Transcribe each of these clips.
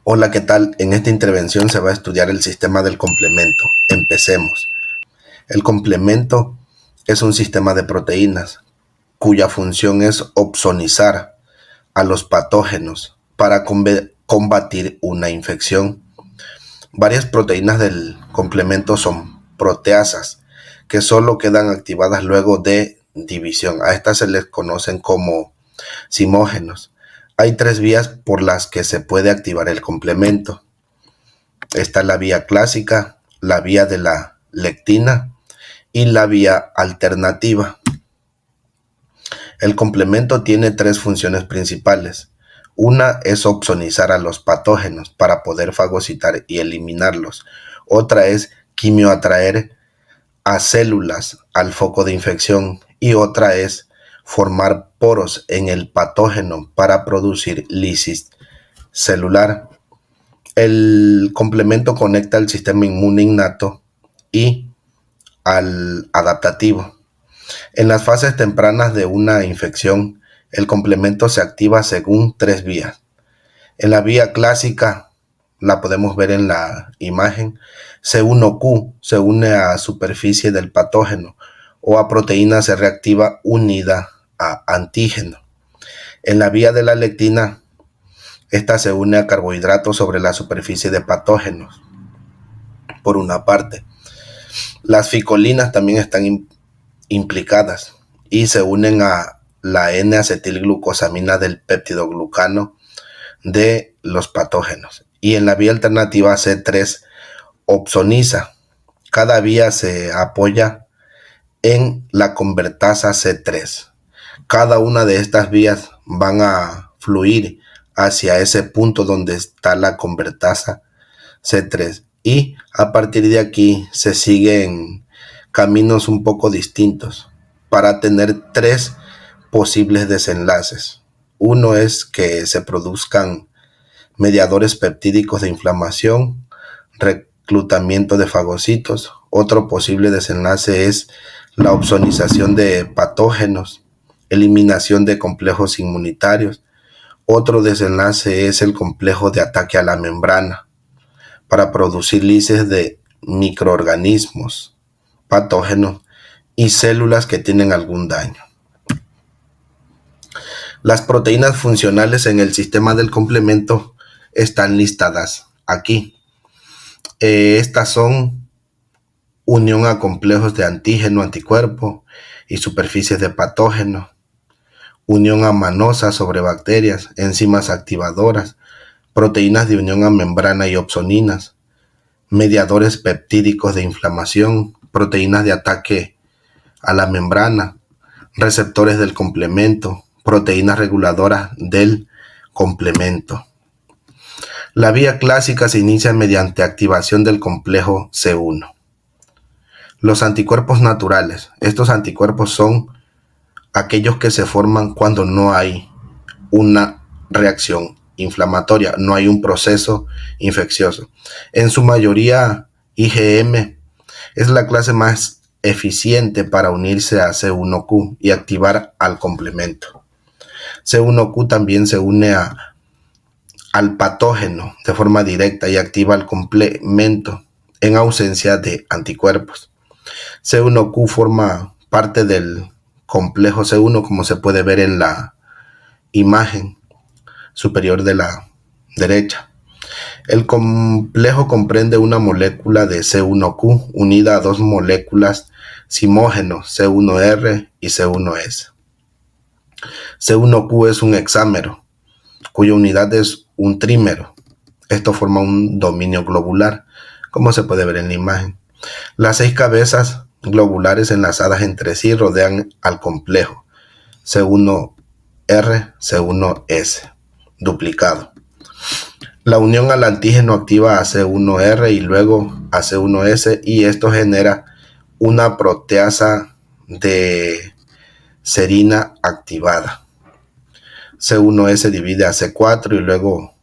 Hola, ¿qué tal? En esta intervención se va a estudiar el sistema del complemento. Empecemos. El complemento es un sistema de proteínas cuya función es opsonizar a los patógenos para combatir una infección. Varias proteínas del complemento son proteasas que solo quedan activadas luego de división. A estas se les conocen como simógenos. Hay tres vías por las que se puede activar el complemento. Está la vía clásica, la vía de la lectina y la vía alternativa. El complemento tiene tres funciones principales. Una es opsonizar a los patógenos para poder fagocitar y eliminarlos. Otra es quimioatraer a células al foco de infección. Y otra es formar poros en el patógeno para producir lisis celular. El complemento conecta al sistema inmune innato y al adaptativo. En las fases tempranas de una infección, el complemento se activa según tres vías. En la vía clásica, la podemos ver en la imagen, C1Q se une a superficie del patógeno o a proteína C reactiva unida a antígeno. En la vía de la lectina, esta se une a carbohidratos sobre la superficie de patógenos. Por una parte, las ficolinas también están implicadas y se unen a la N-acetilglucosamina del peptidoglucano de los patógenos. Y en la vía alternativa C3 opsoniza. Cada vía se apoya en la convertasa C3. Cada una de estas vías van a fluir hacia ese punto donde está la convertasa C3 y a partir de aquí se siguen caminos un poco distintos para tener tres posibles desenlaces. Uno es que se produzcan mediadores peptídicos de inflamación, reclutamiento de fagocitos. Otro posible desenlace es la opsonización de patógenos, eliminación de complejos inmunitarios. Otro desenlace es el complejo de ataque a la membrana para producir lisis de microorganismos, patógenos y células que tienen algún daño. Las proteínas funcionales en el sistema del complemento están listadas aquí. Estas son unión a complejos de antígeno-anticuerpo y superficies de patógeno, unión a manosa sobre bacterias, enzimas activadoras, proteínas de unión a membrana y opsoninas, mediadores peptídicos de inflamación, proteínas de ataque a la membrana, receptores del complemento, proteínas reguladoras del complemento. La vía clásica se inicia mediante activación del complejo C1. Los anticuerpos naturales. Estos anticuerpos son aquellos que se forman cuando no hay una reacción inflamatoria, no hay un proceso infeccioso. En su mayoría, IgM es la clase más eficiente para unirse a C1Q y activar al complemento. C1Q también se une al patógeno de forma directa y activa el complemento en ausencia de anticuerpos. C1Q forma parte del complejo C1, como se puede ver en la imagen superior de la derecha. El complejo comprende una molécula de C1Q unida a dos moléculas simógenos C1R y C1S. C1Q es un hexámero, cuya unidad es un trímero. Esto forma un dominio globular, como se puede ver en la imagen. Las 6 cabezas globulares enlazadas entre sí rodean al complejo C1R, C1S, duplicado. La unión al antígeno activa a C1R y luego a C1S y esto genera una proteasa de serina activada. C1S divide a C4 y luego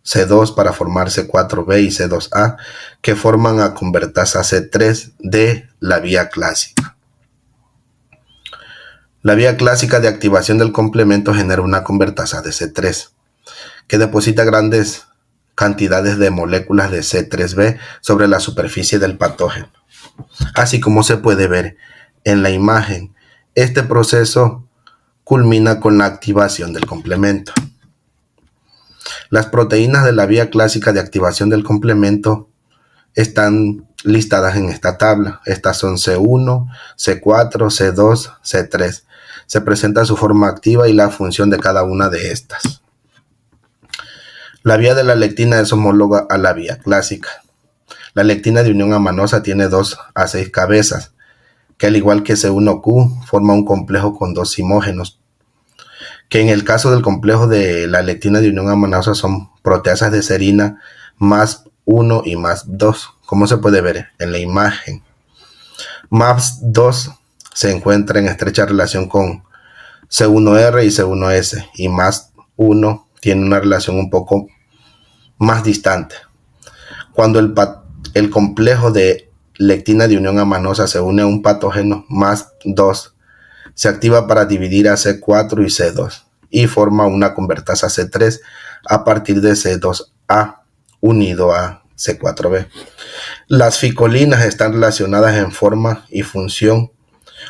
C2 para formar C4b y C2a que forman a convertasa C3 de la vía clásica. La vía clásica de activación del complemento genera una convertasa de C3 que deposita grandes cantidades de moléculas de C3b sobre la superficie del patógeno. Así como se puede ver en la imagen, este proceso culmina con la activación del complemento. Las proteínas de la vía clásica de activación del complemento están listadas en esta tabla. Estas son C1, C4, C2, C3. Se presenta su forma activa y la función de cada una de estas. La vía de la lectina es homóloga a la vía clásica. La lectina de unión amanosa tiene 2 a 6 cabezas, que al igual que C1Q forma un complejo con 2 simógenos, que en el caso del complejo de la lectina de unión amanosa son proteasas de serina más 1 y más 2, como se puede ver en la imagen. Más 2 se encuentra en estrecha relación con C1R y C1S, y más 1 tiene una relación un poco más distante. Cuando el complejo de lectina de unión amanosa se une a un patógeno, más 2 se activa para dividir a C4 y C2 y forma una convertasa C3 a partir de C2A unido a C4b. Las ficolinas están relacionadas en forma y función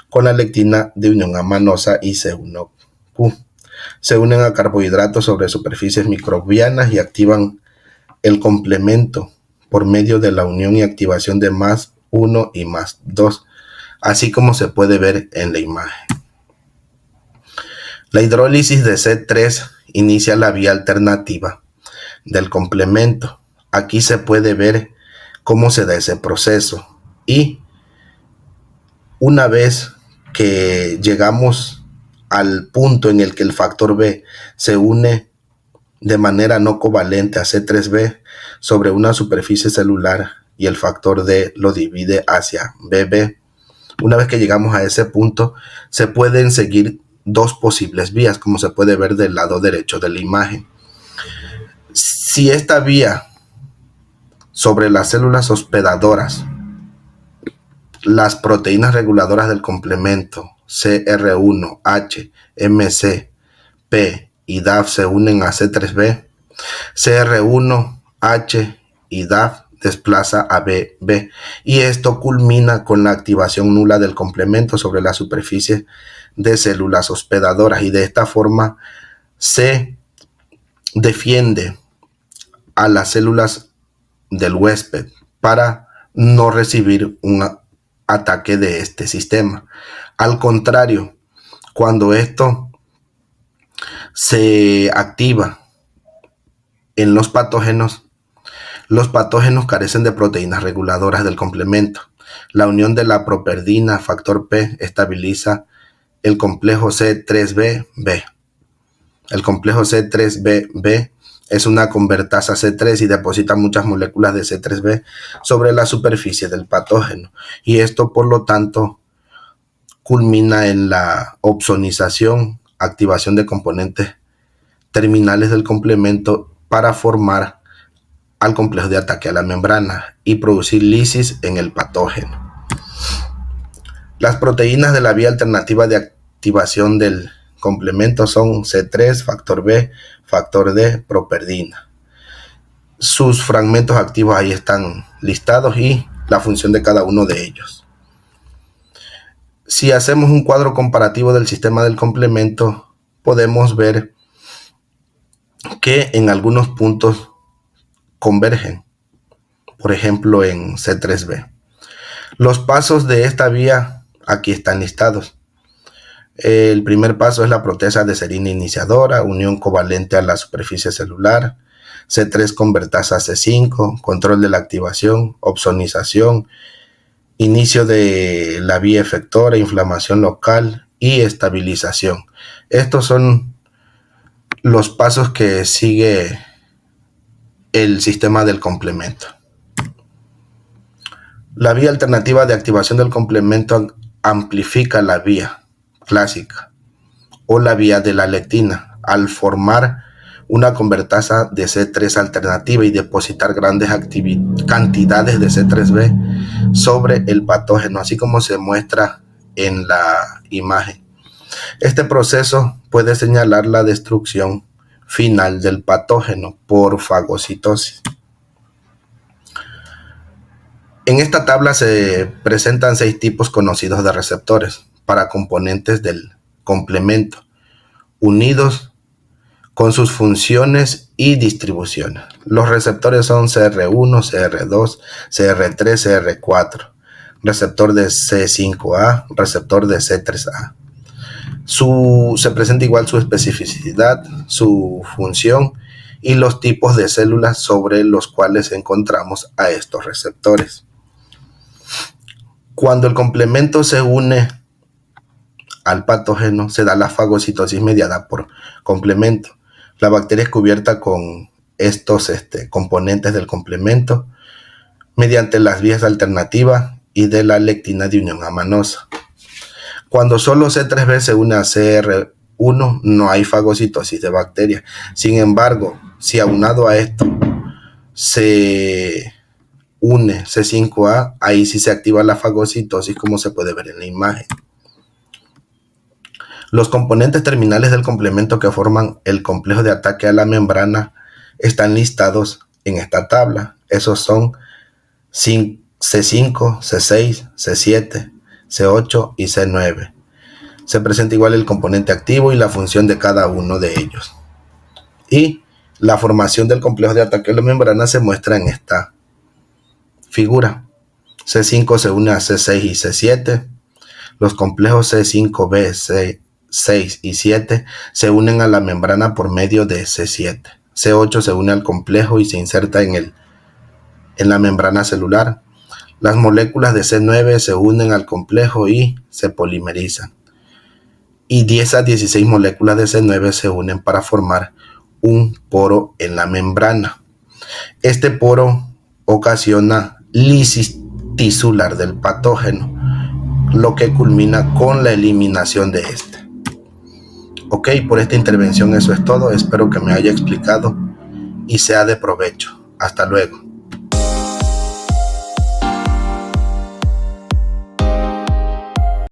con la lectina de unión amanosa y C1Q. Se unen a carbohidratos sobre superficies microbianas y activan el complemento por medio de la unión y activación de más 1 y más 2, así como se puede ver en la imagen. La hidrólisis de C3 inicia la vía alternativa del complemento. Aquí se puede ver cómo se da ese proceso, y una vez que llegamos al punto en el que el factor B se une de manera no covalente a C3b sobre una superficie celular y el factor D lo divide hacia BB. Una vez que llegamos a ese punto, se pueden seguir 2 posibles vías, como se puede ver del lado derecho de la imagen. Si esta vía sobre las células hospedadoras, las proteínas reguladoras del complemento CR1, H, MC, P y DAF se unen a C3b, CR1, H y DAF desplaza a BB, y esto culmina con la activación nula del complemento sobre la superficie de células hospedadoras, y de esta forma se defiende a las células del huésped para no recibir un ataque de este sistema. Al contrario, cuando esto se activa en los patógenos carecen de proteínas reguladoras del complemento. La unión de la properdina factor P estabiliza el complejo C3b-B. El complejo C3b-B es una convertasa C3 y deposita muchas moléculas de C3b sobre la superficie del patógeno, y esto por lo tanto culmina en la opsonización, activación de componentes terminales del complemento para formar al complejo de ataque a la membrana y producir lisis en el patógeno. Las proteínas de la vía alternativa de activación del complemento son C3, factor B, factor D, properdina. Sus fragmentos activos ahí están listados y la función de cada uno de ellos. Si hacemos un cuadro comparativo del sistema del complemento, podemos ver que en algunos puntos convergen, por ejemplo en C3b. Los pasos de esta vía aquí están listados. El primer paso es la proteasa de serina iniciadora, unión covalente a la superficie celular, C3 convertasa C5, control de la activación, opsonización, inicio de la vía efectora, inflamación local y estabilización. Estos son los pasos que sigue el sistema del complemento. La vía alternativa de activación del complemento amplifica la vía clásica o la vía de la lectina al formar una convertasa de C3 alternativa y depositar grandes cantidades de C3b sobre el patógeno, así como se muestra en la imagen. Este proceso puede señalar la destrucción final del patógeno por fagocitosis. En esta tabla se presentan 6 tipos conocidos de receptores para componentes del complemento, unidos con sus funciones y distribuciones. Los receptores son CR1, CR2, CR3, CR4, receptor de C5A, receptor de C3A. Se presenta igual su especificidad, su función y los tipos de células sobre los cuales encontramos a estos receptores. Cuando el complemento se une al patógeno, se da la fagocitosis mediada por complemento. La bacteria es cubierta con estos componentes del complemento mediante las vías alternativas y de la lectina de unión amanosa. Cuando solo C3b se une a CR1, no hay fagocitosis de bacterias. Sin embargo, si aunado a esto se une C5A, ahí sí se activa la fagocitosis, como se puede ver en la imagen. Los componentes terminales del complemento que forman el complejo de ataque a la membrana están listados en esta tabla. Esos son C5, C6, C7, C8 y C9. Se presenta igual el componente activo y la función de cada uno de ellos. Y la formación del complejo de ataque a la membrana se muestra en esta figura. C5 se une a C6 y C7. Los complejos C5b, C6 y 7 se unen a la membrana por medio de C7. C8 se une al complejo y se inserta en la membrana celular. Las moléculas de C9 se unen al complejo y se polimerizan. Y 10 a 16 moléculas de C9 se unen para formar un poro en la membrana. Este poro ocasiona lisis tisular del patógeno, lo que culmina con la eliminación de este. Ok, por esta intervención eso es todo. Espero que me haya explicado y sea de provecho. Hasta luego.